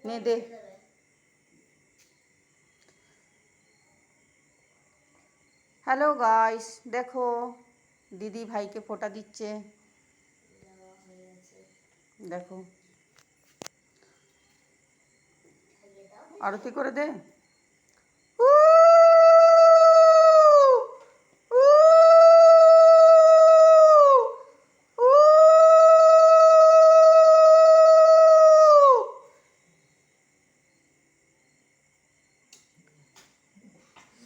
নে দে। Hello guys, দেখো দিদি ভাইকে ফোঁটা দিচ্ছে। দেখো আরতি করে দে।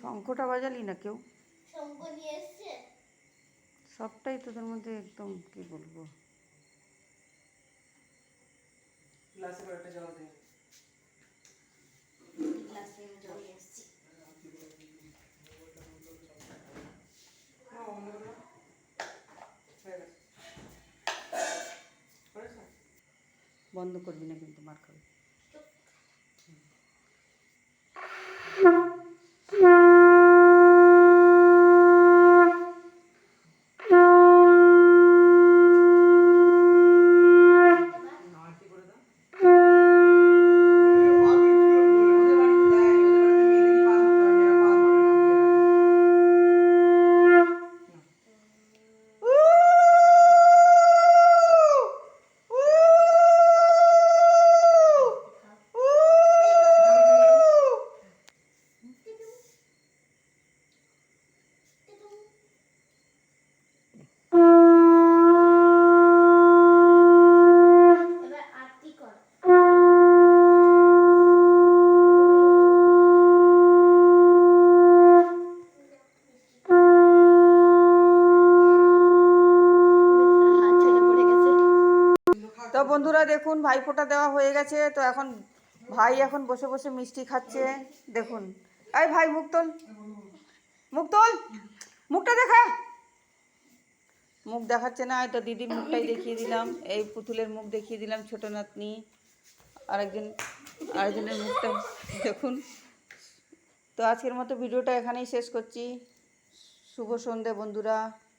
শঙ্খটা বাজালি না কেউ? শঙ্খ নিয়ে এসছে। সবটাই তোদের মধ্যে একদম কি বলবো। গ্লাসে করে একটা জল দে। গ্লাসে জল নিয়ে এসছি। বন্ধ করবি না কিন্তু, মার খাবি। এবার আরতি কর। তো বন্ধুরা দেখুন, ভাই ফোঁটা দেওয়া হয়ে গেছে। তো এখন ভাই এখন বসে বসে মিষ্টি খাচ্ছে। দেখুন, এই ভাই মুখ তোল, মুখ তোল, মুখটা দেখা। মুখ দেখাচ্ছে না, এটা দিদির মুখটাই দেখিয়ে দিলাম, এই পুতুলের মুখ দেখিয়ে দিলাম, ছোট নাতনি। আরেকজনের মুখটা দেখুন। তো আজকের মতো ভিডিওটা এখানেই শেষ করছি। শুভ সন্ধে বন্ধুরা।